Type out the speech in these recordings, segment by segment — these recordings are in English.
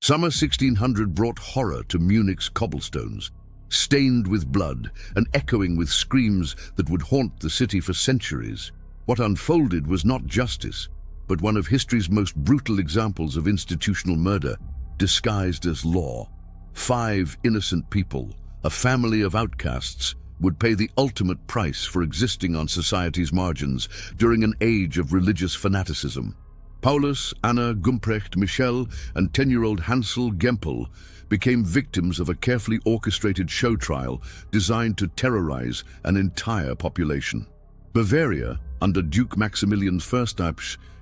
Summer 1600 brought horror to Munich's cobblestones, stained with blood and echoing with screams that would haunt the city for centuries. What unfolded was not justice, but one of history's most brutal examples of institutional murder, disguised as law. 5 innocent people, a family of outcasts, would pay the ultimate price for existing on society's margins during an age of religious fanaticism. Paulus, Anna, Gumpprecht, Michel, and 10-year-old Hansel Gämperl became victims of a carefully orchestrated show trial designed to terrorize an entire population. Bavaria, under Duke Maximilian I,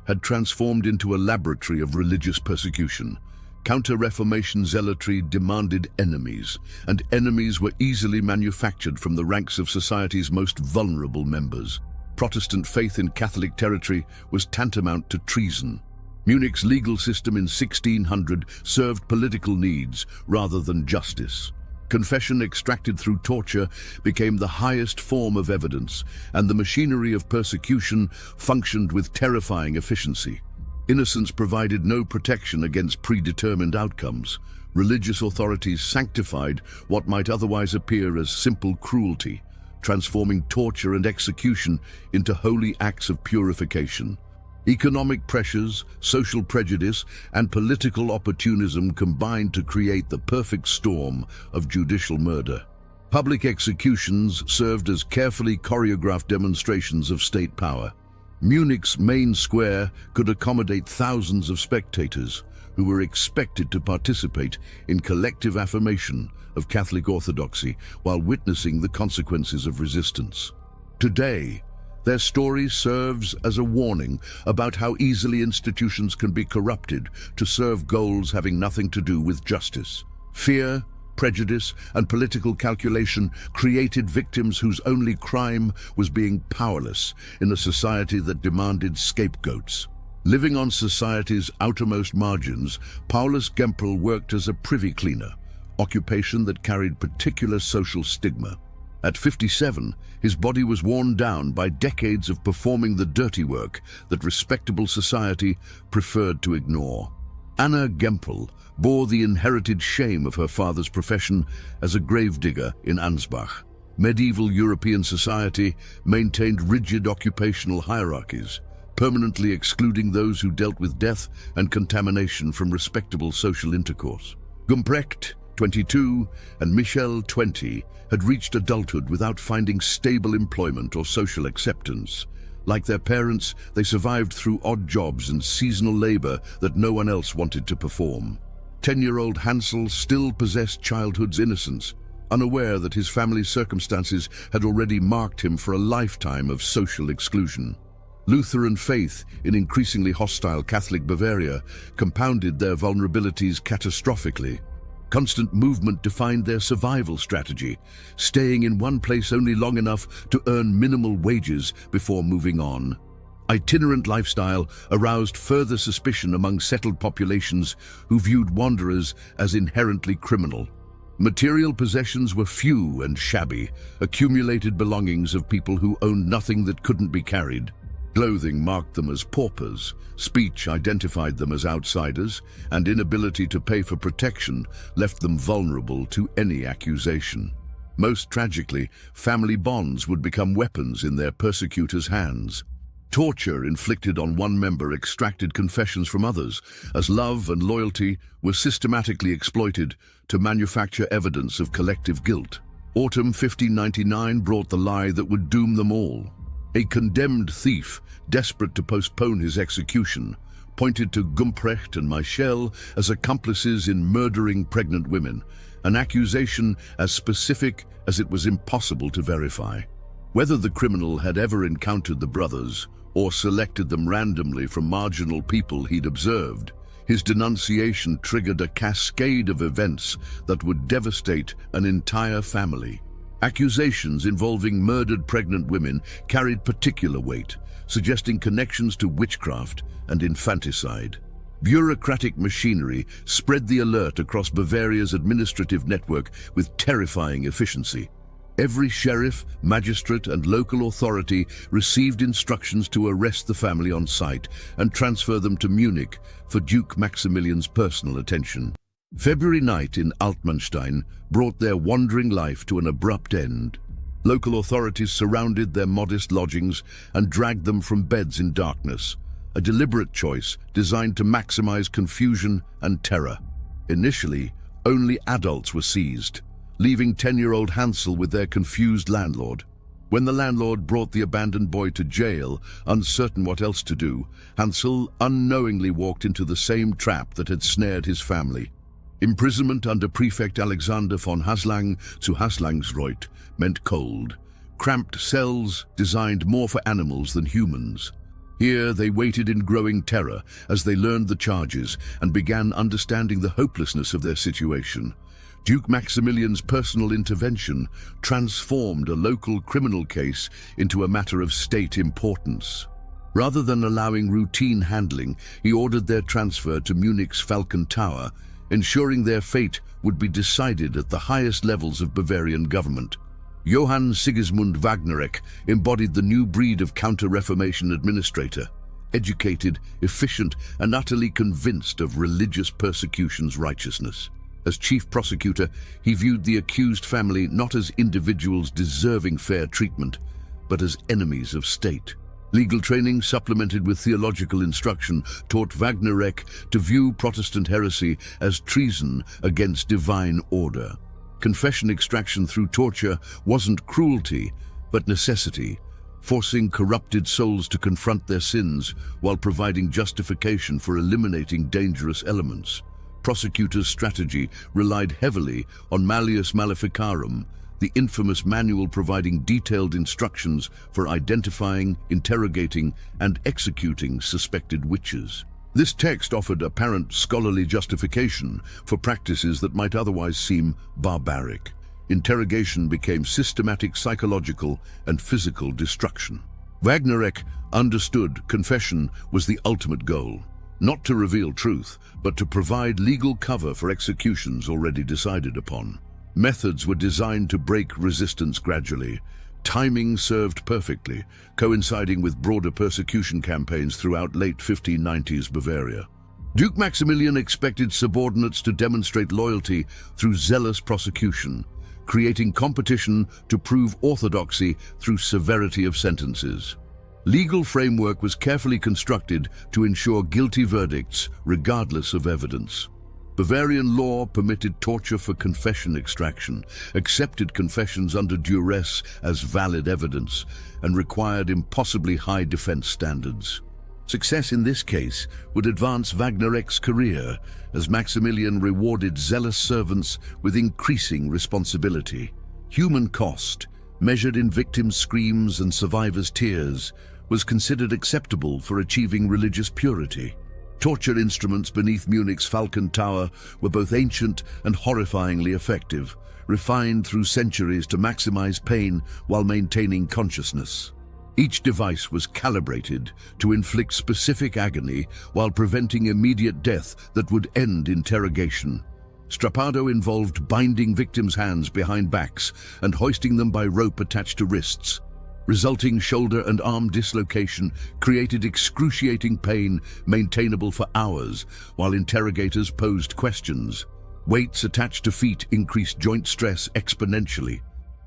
had transformed into a laboratory of religious persecution. Counter-Reformation zealotry demanded enemies, and enemies were easily manufactured from the ranks of society's most vulnerable members. Protestant faith in Catholic territory was tantamount to treason. Munich's legal system in 1600 served political needs rather than justice. Confession extracted through torture became the highest form of evidence, and the machinery of persecution functioned with terrifying efficiency. Innocence provided no protection against predetermined outcomes. Religious authorities sanctified what might otherwise appear as simple cruelty, transforming torture and execution into holy acts of purification. Economic pressures, social prejudice, and political opportunism combined to create the perfect storm of judicial murder. Public executions served as carefully choreographed demonstrations of state power. Munich's main square could accommodate thousands of spectators who were expected to participate in collective affirmation of Catholic orthodoxy while witnessing the consequences of resistance. Today, their story serves as a warning about how easily institutions can be corrupted to serve goals having nothing to do with justice. Fear, prejudice, and political calculation created victims whose only crime was being powerless in a society that demanded scapegoats. Living on society's outermost margins, Paulus Gämperl worked as a privy cleaner, occupation that carried particular social stigma. At 57, his body was worn down by decades of performing the dirty work that respectable society preferred to ignore. Anna Gämperl bore the inherited shame of her father's profession as a gravedigger in Ansbach. Medieval European society maintained rigid occupational hierarchies, permanently excluding those who dealt with death and contamination from respectable social intercourse. Gumpprecht, 22, and Michel, 20, had reached adulthood without finding stable employment or social acceptance. Like their parents, they survived through odd jobs and seasonal labor that no one else wanted to perform. 10-year-old Hansel still possessed childhood's innocence, unaware that his family's circumstances had already marked him for a lifetime of social exclusion. Lutheran faith in increasingly hostile Catholic Bavaria compounded their vulnerabilities catastrophically. Constant movement defined their survival strategy, staying in one place only long enough to earn minimal wages before moving on. Itinerant lifestyle aroused further suspicion among settled populations who viewed wanderers as inherently criminal. Material possessions were few and shabby, accumulated belongings of people who owned nothing that couldn't be carried. Clothing marked them as paupers, speech identified them as outsiders, and inability to pay for protection left them vulnerable to any accusation. Most tragically, family bonds would become weapons in their persecutors' hands. Torture inflicted on one member extracted confessions from others, as love and loyalty were systematically exploited to manufacture evidence of collective guilt. Autumn 1599 brought the lie that would doom them all. A condemned thief, desperate to postpone his execution, pointed to Gumpprecht and Michel as accomplices in murdering pregnant women, an accusation as specific as it was impossible to verify. Whether the criminal had ever encountered the brothers or selected them randomly from marginal people he'd observed, his denunciation triggered a cascade of events that would devastate an entire family. Accusations involving murdered pregnant women carried particular weight, suggesting connections to witchcraft and infanticide. Bureaucratic machinery spread the alert across Bavaria's administrative network with terrifying efficiency. Every sheriff, magistrate, and local authority received instructions to arrest the family on site and transfer them to Munich for Duke Maximilian's personal attention. February night in Altmanstein brought their wandering life to an abrupt end. Local authorities surrounded their modest lodgings and dragged them from beds in darkness, a deliberate choice designed to maximize confusion and terror. Initially, only adults were seized, leaving 10-year-old Hansel with their confused landlord. When the landlord brought the abandoned boy to jail, uncertain what else to do, Hansel unknowingly walked into the same trap that had snared his family. Imprisonment under Prefect Alexander von Haslang zu Haslangsreuth meant cold, cramped cells designed more for animals than humans. Here they waited in growing terror as they learned the charges and began understanding the hopelessness of their situation. Duke Maximilian's personal intervention transformed a local criminal case into a matter of state importance. Rather than allowing routine handling, he ordered their transfer to Munich's Falcon Tower, ensuring their fate would be decided at the highest levels of Bavarian government. Johann Sigismund Wagnerek embodied the new breed of Counter-Reformation administrator, educated, efficient, and utterly convinced of religious persecution's righteousness. As chief prosecutor, he viewed the accused family not as individuals deserving fair treatment, but as enemies of state. Legal training, supplemented with theological instruction, taught Wagnerek to view Protestant heresy as treason against divine order. Confession extraction through torture wasn't cruelty, but necessity, forcing corrupted souls to confront their sins while providing justification for eliminating dangerous elements. Prosecutors' strategy relied heavily on Malleus Maleficarum, the infamous manual providing detailed instructions for identifying, interrogating, and executing suspected witches. This text offered apparent scholarly justification for practices that might otherwise seem barbaric. Interrogation became systematic psychological and physical destruction. Wagnerek understood confession was the ultimate goal. Not to reveal truth, but to provide legal cover for executions already decided upon. Methods were designed to break resistance gradually. Timing served perfectly, coinciding with broader persecution campaigns throughout late 1590s Bavaria. Duke Maximilian expected subordinates to demonstrate loyalty through zealous prosecution, creating competition to prove orthodoxy through severity of sentences. Legal framework was carefully constructed to ensure guilty verdicts regardless of evidence. Bavarian law permitted torture for confession extraction, accepted confessions under duress as valid evidence, and required impossibly high defense standards. Success in this case would advance Wagnerek's career, as Maximilian rewarded zealous servants with increasing responsibility. Human cost, measured in victims' screams and survivors' tears, was considered acceptable for achieving religious purity. Torture instruments beneath Munich's Falcon Tower were both ancient and horrifyingly effective, refined through centuries to maximize pain while maintaining consciousness. Each device was calibrated to inflict specific agony while preventing immediate death that would end interrogation. Strappado involved binding victims' hands behind backs and hoisting them by rope attached to wrists. Resulting shoulder and arm dislocation created excruciating pain maintainable for hours while interrogators posed questions. Weights attached to feet increased joint stress exponentially.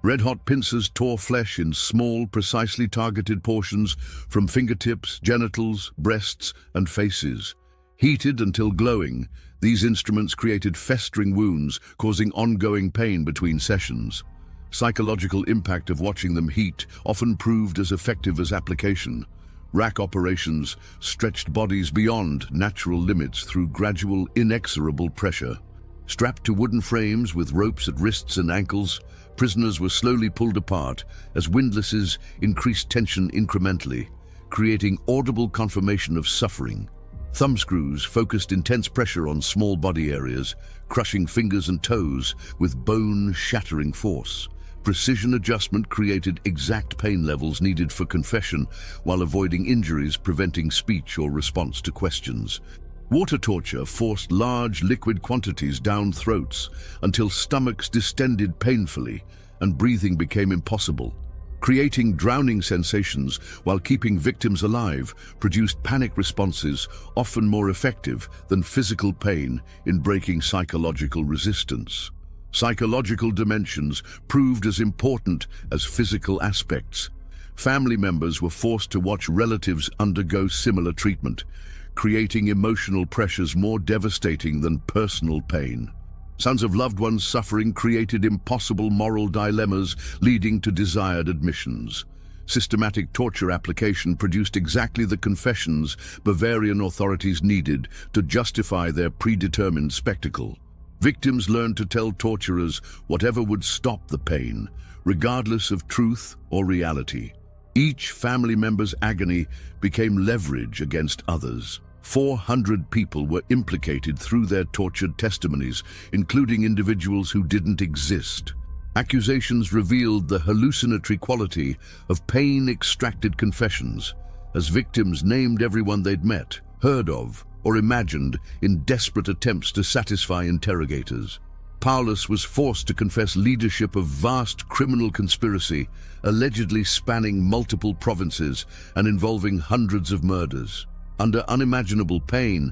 Red-hot pincers tore flesh in small, precisely targeted portions from fingertips, genitals, breasts, and faces. Heated until glowing, these instruments created festering wounds, causing ongoing pain between sessions. Psychological impact of watching them heat often proved as effective as application. Rack operations stretched bodies beyond natural limits through gradual, inexorable pressure. Strapped to wooden frames with ropes at wrists and ankles, prisoners were slowly pulled apart as windlasses increased tension incrementally, creating audible confirmation of suffering. Thumbscrews focused intense pressure on small body areas, crushing fingers and toes with bone-shattering force. Precision adjustment created exact pain levels needed for confession while avoiding injuries, preventing speech or response to questions. Water torture forced large liquid quantities down throats until stomachs distended painfully and breathing became impossible. Creating drowning sensations while keeping victims alive produced panic responses often more effective than physical pain in breaking psychological resistance. Psychological dimensions proved as important as physical aspects. Family members were forced to watch relatives undergo similar treatment, creating emotional pressures more devastating than personal pain. Sons of loved ones suffering created impossible moral dilemmas leading to desired admissions. Systematic torture application produced exactly the confessions Bavarian authorities needed to justify their predetermined spectacle. Victims learned to tell torturers whatever would stop the pain, regardless of truth or reality. Each family member's agony became leverage against others. 400 people were implicated through their tortured testimonies, including individuals who didn't exist. Accusations revealed the hallucinatory quality of pain-extracted confessions, as victims named everyone they'd met, heard of, or imagined in desperate attempts to satisfy interrogators. Paulus was forced to confess leadership of vast criminal conspiracy, allegedly spanning multiple provinces and involving hundreds of murders. Under unimaginable pain,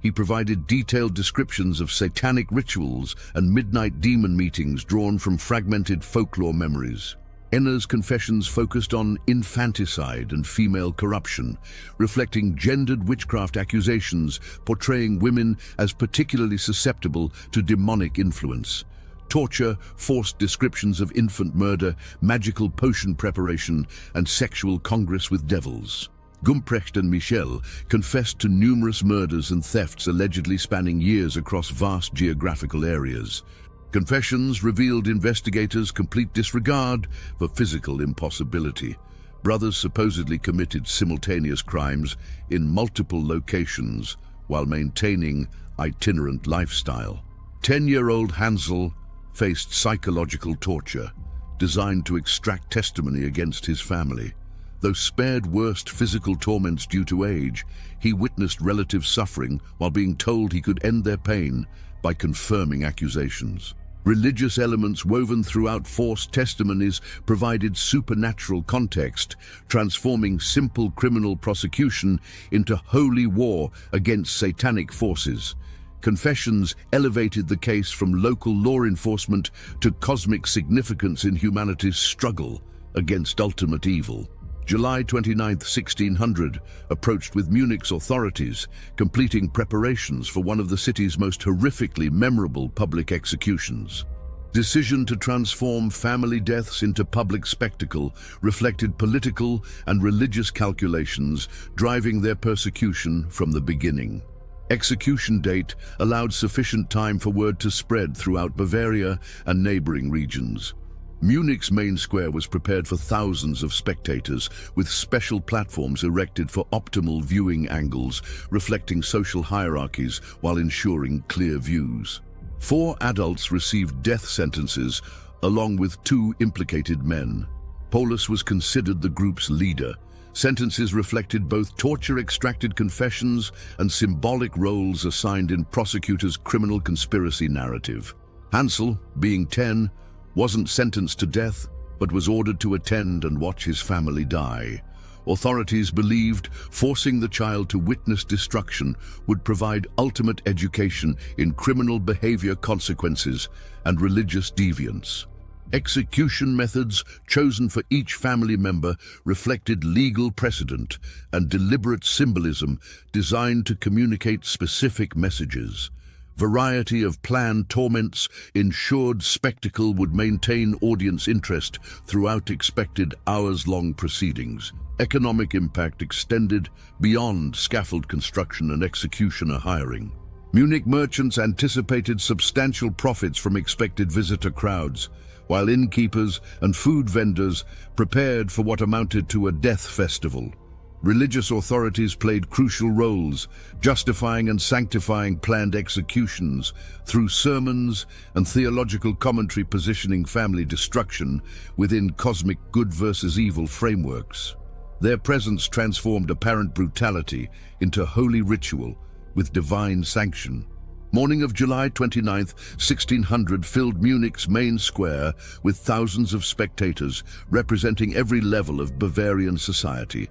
he provided detailed descriptions of satanic rituals and midnight demon meetings drawn from fragmented folklore memories. Enna's confessions focused on infanticide and female corruption, reflecting gendered witchcraft accusations portraying women as particularly susceptible to demonic influence. Torture, forced descriptions of infant murder, magical potion preparation, and sexual congress with devils. Gumpprecht and Michel confessed to numerous murders and thefts allegedly spanning years across vast geographical areas. Confessions revealed investigators' complete disregard for physical impossibility. Brothers supposedly committed simultaneous crimes in multiple locations while maintaining itinerant lifestyle. 10-year-old Hansel faced psychological torture designed to extract testimony against his family. Though spared worst physical torments due to age, he witnessed relative suffering while being told he could end their pain by confirming accusations. Religious elements woven throughout forced testimonies provided supernatural context, transforming simple criminal prosecution into holy war against satanic forces. Confessions elevated the case from local law enforcement to cosmic significance in humanity's struggle against ultimate evil. July 29, 1600, approached with Munich's authorities, completing preparations for one of the city's most horrifically memorable public executions. Decision to transform family deaths into public spectacle reflected political and religious calculations driving their persecution from the beginning. Execution date allowed sufficient time for word to spread throughout Bavaria and neighboring regions. Munich's main square was prepared for thousands of spectators, with special platforms erected for optimal viewing angles, reflecting social hierarchies while ensuring clear views. 4 adults received death sentences, along with 2 implicated men. Paulus was considered the group's leader. Sentences reflected both torture-extracted confessions and symbolic roles assigned in prosecutors' criminal conspiracy narrative. Hansel, being 10, wasn't sentenced to death, but was ordered to attend and watch his family die. Authorities believed forcing the child to witness destruction would provide ultimate education in criminal behavior consequences and religious deviance. Execution methods chosen for each family member reflected legal precedent and deliberate symbolism designed to communicate specific messages. Variety of planned torments ensured spectacle would maintain audience interest throughout expected hours-long proceedings. Economic impact extended beyond scaffold construction and executioner hiring. Munich merchants anticipated substantial profits from expected visitor crowds, while innkeepers and food vendors prepared for what amounted to a death festival. Religious authorities played crucial roles, justifying and sanctifying planned executions through sermons and theological commentary positioning family destruction within cosmic good versus evil frameworks. Their presence transformed apparent brutality into holy ritual with divine sanction. Morning of July 29, 1600 filled Munich's main square with thousands of spectators representing every level of Bavarian society.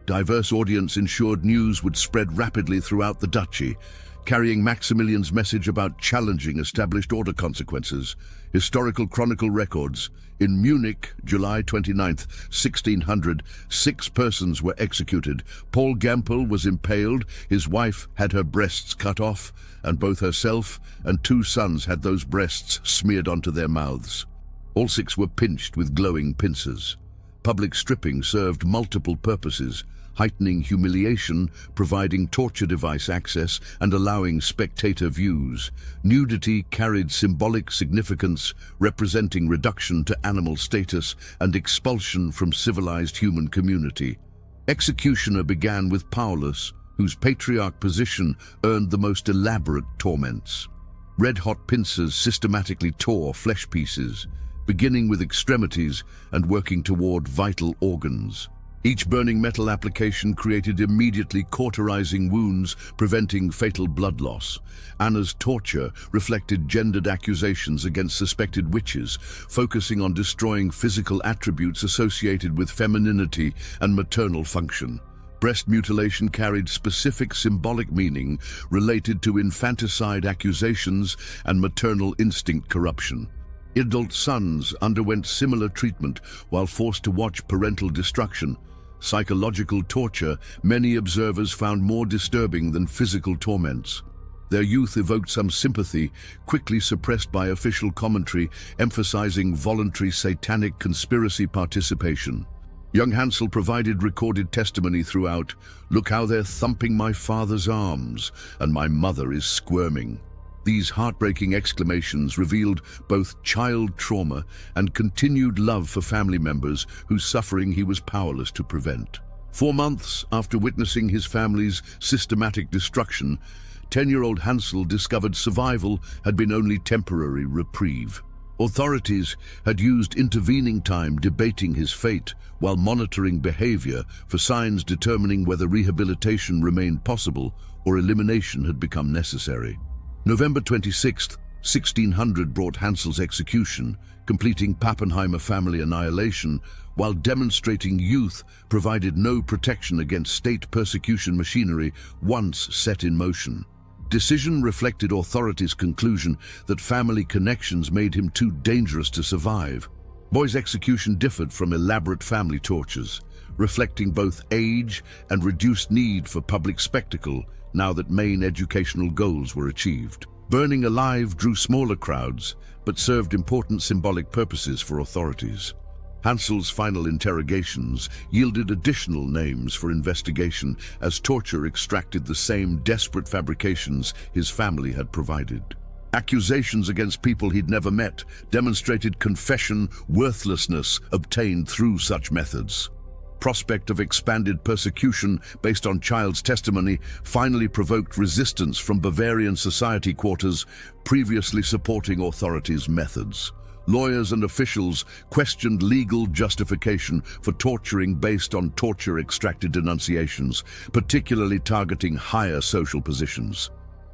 Diverse audience ensured news would spread rapidly throughout the duchy, carrying Maximilian's message about challenging established order consequences. Historical chronicle records. In Munich, July 29, 1600, 6 persons were executed. Paul Gämperl was impaled, his wife had her breasts cut off, and both herself and 2 sons had those breasts smeared onto their mouths. All 6 were pinched with glowing pincers. Public stripping served multiple purposes: heightening humiliation, providing torture device access, and allowing spectator views. Nudity carried symbolic significance, representing reduction to animal status and expulsion from civilized human community. Executioner began with Paulus, whose patriarch position earned the most elaborate torments. Red-hot pincers systematically tore flesh pieces, beginning with extremities and working toward vital organs. Each burning metal application created immediately cauterizing wounds, preventing fatal blood loss. Anna's torture reflected gendered accusations against suspected witches, focusing on destroying physical attributes associated with femininity and maternal function. Breast mutilation carried specific symbolic meaning related to infanticide accusations and maternal instinct corruption. Adult sons underwent similar treatment while forced to watch parental destruction. Psychological torture many observers found more disturbing than physical torments. Their youth evoked some sympathy, quickly suppressed by official commentary emphasizing voluntary satanic conspiracy participation. Young Hansel provided recorded testimony throughout. "Look how they're thumping my father's arms, and my mother is squirming." These heartbreaking exclamations revealed both child trauma and continued love for family members whose suffering he was powerless to prevent. 4 months after witnessing his family's systematic destruction, 10-year-old Hansel discovered survival had been only temporary reprieve. Authorities had used intervening time debating his fate while monitoring behavior for signs determining whether rehabilitation remained possible or elimination had become necessary. November 26, 1600 brought Hansel's execution, completing Papenheimer family annihilation, while demonstrating youth provided no protection against state persecution machinery once set in motion. Decision reflected authorities' conclusion that family connections made him too dangerous to survive. Boy's execution differed from elaborate family tortures, reflecting both age and reduced need for public spectacle now that main educational goals were achieved. Burning alive drew smaller crowds, but served important symbolic purposes for authorities. Hansel's final interrogations yielded additional names for investigation as torture extracted the same desperate fabrications his family had provided. Accusations against people he'd never met demonstrated confession worthlessness obtained through such methods. Prospect of expanded persecution based on child's testimony finally provoked resistance from Bavarian society quarters previously supporting authorities' methods. Lawyers and officials questioned legal justification for torturing based on torture-extracted denunciations, particularly targeting higher social positions.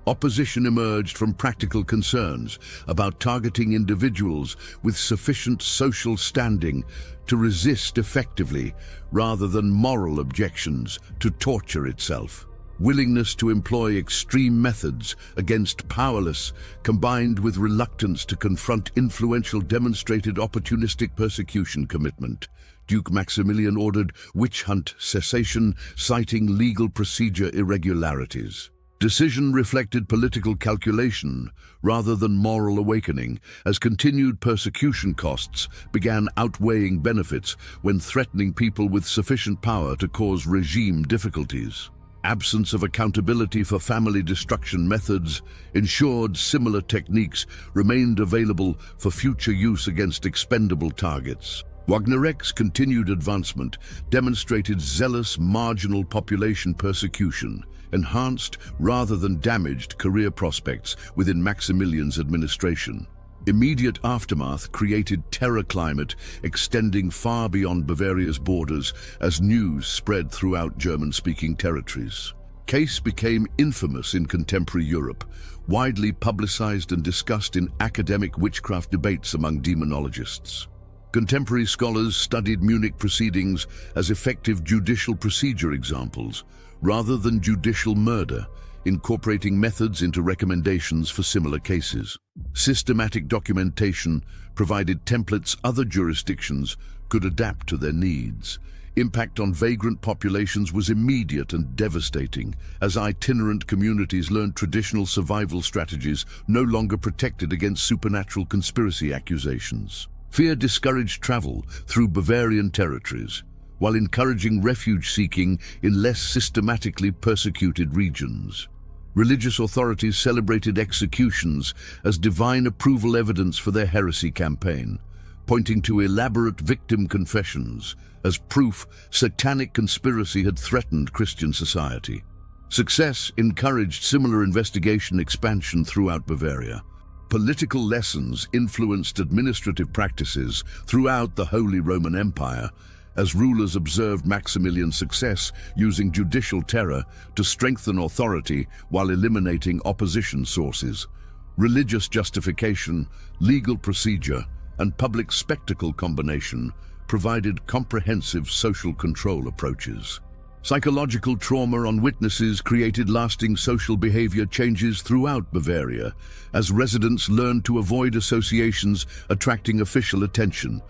Opposition emerged from practical concerns about targeting individuals with sufficient social standing to resist effectively, rather than moral objections to torture itself. Willingness to employ extreme methods against powerless, combined with reluctance to confront influential, demonstrated opportunistic persecution commitment. Duke Maximilian ordered witch hunt cessation, citing legal procedure irregularities. Decision reflected political calculation rather than moral awakening, as continued persecution costs began outweighing benefits when threatening people with sufficient power to cause regime difficulties. Absence of accountability for family destruction methods ensured similar techniques remained available for future use against expendable targets. Wagnerek's continued advancement demonstrated zealous marginal population persecution, enhanced rather than damaged career prospects within Maximilian's administration. Immediate aftermath created terror climate extending far beyond Bavaria's borders as news spread throughout German-speaking territories. case became infamous in contemporary Europe, widely publicized and discussed in academic witchcraft debates among demonologists. Contemporary scholars studied Munich proceedings as effective judicial procedure examples, rather than judicial murder, incorporating methods into recommendations for similar cases. Systematic documentation provided templates other jurisdictions could adapt to their needs. Impact on vagrant populations was immediate and devastating, as itinerant communities learned traditional survival strategies no longer protected against supernatural conspiracy accusations. Fear discouraged travel through Bavarian territories, while encouraging refuge-seeking in less systematically persecuted regions. Religious authorities celebrated executions as divine approval evidence for their heresy campaign, pointing to elaborate victim confessions as proof satanic conspiracy had threatened Christian society. Success encouraged similar investigation expansion throughout Bavaria. Political lessons influenced administrative practices throughout the Holy Roman Empire, as rulers observed Maximilian's success using judicial terror to strengthen authority while eliminating opposition sources. Religious justification, legal procedure, and public spectacle combination provided comprehensive social control approaches. Psychological trauma on witnesses created lasting social behavior changes throughout Bavaria, as residents learned to avoid associations attracting official attention.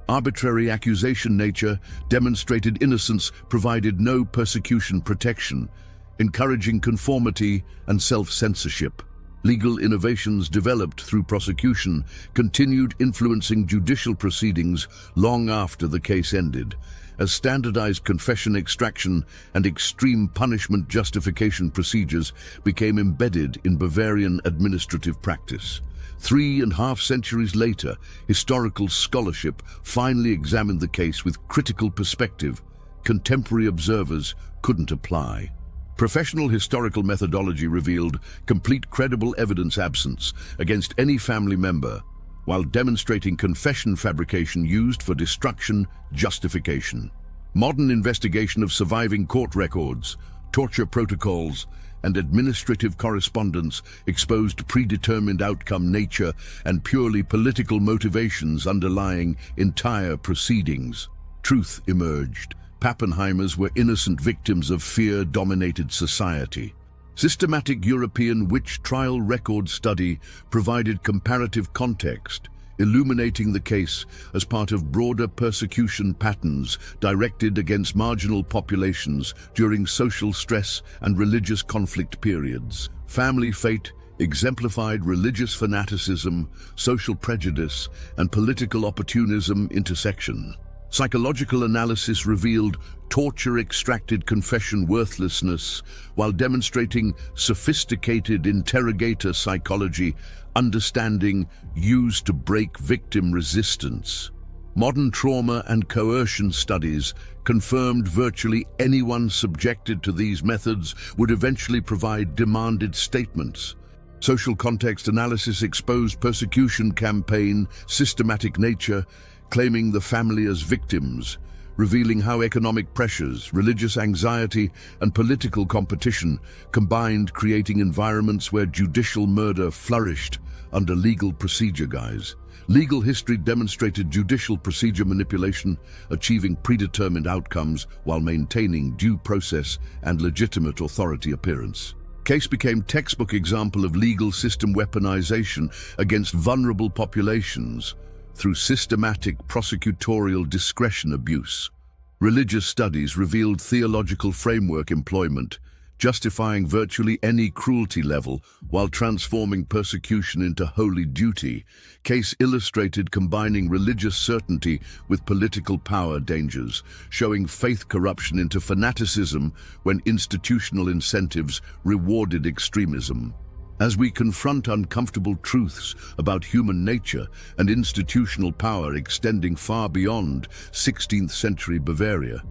Arbitrary accusation nature demonstrated innocence provided no persecution protection, encouraging conformity and self-censorship. Legal innovations developed through prosecution continued influencing judicial proceedings long after the case ended, as standardized confession extraction and extreme punishment justification procedures became embedded in Bavarian administrative practice. 3.5 centuries later, historical scholarship finally examined the case with critical perspective contemporary observers couldn't apply. Professional historical methodology revealed complete credible evidence absence against any family member, while demonstrating confession fabrication used for destruction justification. Modern investigation of surviving court records, torture protocols, and administrative correspondence exposed predetermined outcome nature and purely political motivations underlying entire proceedings. Truth emerged. Papenheimers were innocent victims of fear-dominated society. Systematic European witch trial record study provided comparative context, illuminating the case as part of broader persecution patterns directed against marginal populations during social stress and religious conflict periods. Family fate exemplified religious fanaticism, social prejudice, and political opportunism intersection. Psychological analysis revealed torture-extracted confession worthlessness while demonstrating sophisticated interrogator psychology, understanding used to break victim resistance. Modern trauma and coercion studies confirmed virtually anyone subjected to these methods would eventually provide demanded statements. Social context analysis exposed persecution campaign systematic nature, claiming the family as victims, revealing how economic pressures, religious anxiety, and political competition combined, creating environments where judicial murder flourished under legal procedure guise. Legal history demonstrated judicial procedure manipulation, achieving predetermined outcomes while maintaining due process and legitimate authority appearance. Case became textbook example of legal system weaponization against vulnerable populations through systematic prosecutorial discretion abuse. Religious studies revealed theological framework employment, justifying virtually any cruelty level while transforming persecution into holy duty. Case illustrated combining religious certainty with political power dangers, showing faith corruption into fanaticism when institutional incentives rewarded extremism. As we confront uncomfortable truths about human nature and institutional power extending far beyond 16th century Bavaria,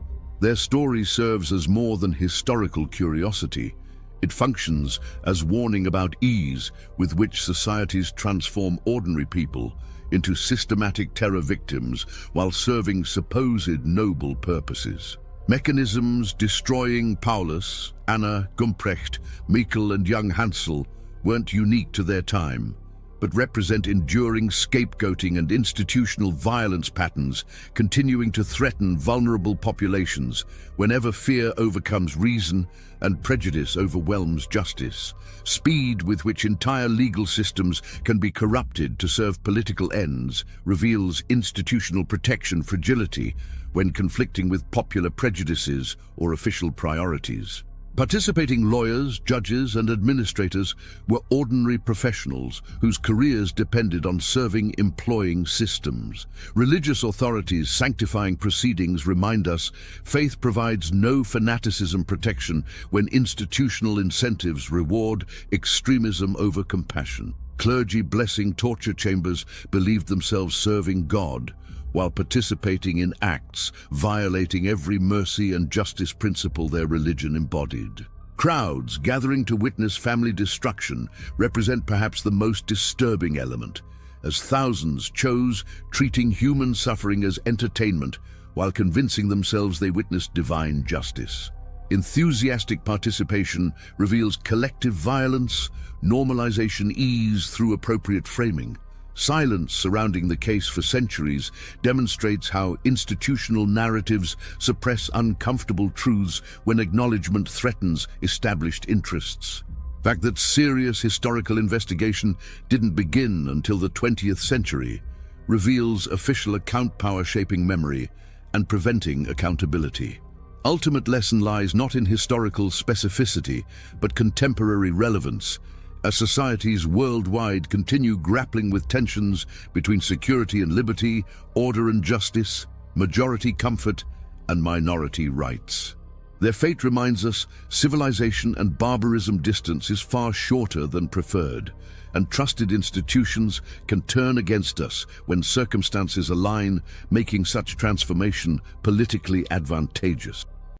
their story serves as more than historical curiosity. It functions as warning about ease with which societies transform ordinary people into systematic terror victims while serving supposed noble purposes. Mechanisms destroying Paulus, Anna, Gumpprecht, Michel and young Hansel weren't unique to their time, but represent enduring scapegoating and institutional violence patterns continuing to threaten vulnerable populations whenever fear overcomes reason and prejudice overwhelms justice. Speed with which entire legal systems can be corrupted to serve political ends reveals institutional protection fragility when conflicting with popular prejudices or official priorities. Participating lawyers, judges, and administrators were ordinary professionals whose careers depended on serving employing systems. Religious authorities sanctifying proceedings remind us faith provides no fanaticism protection when institutional incentives reward extremism over compassion. Clergy blessing torture chambers believed themselves serving God, while participating in acts violating every mercy and justice principle their religion embodied. Crowds gathering to witness family destruction represent perhaps the most disturbing element, as thousands chose treating human suffering as entertainment while convincing themselves they witnessed divine justice. Enthusiastic participation reveals collective violence, normalization ease through appropriate framing. Silence surrounding the case for centuries demonstrates how institutional narratives suppress uncomfortable truths when acknowledgement threatens established interests. The fact that serious historical investigation didn't begin until the 20th century reveals official account power shaping memory and preventing accountability. Ultimate lesson lies not in historical specificity, but contemporary relevance, as societies worldwide continue grappling with tensions between security and liberty, order and justice, majority comfort and minority rights. Their fate reminds us civilization and barbarism distance is far shorter than preferred, and trusted institutions can turn against us when circumstances align, making such transformation politically advantageous.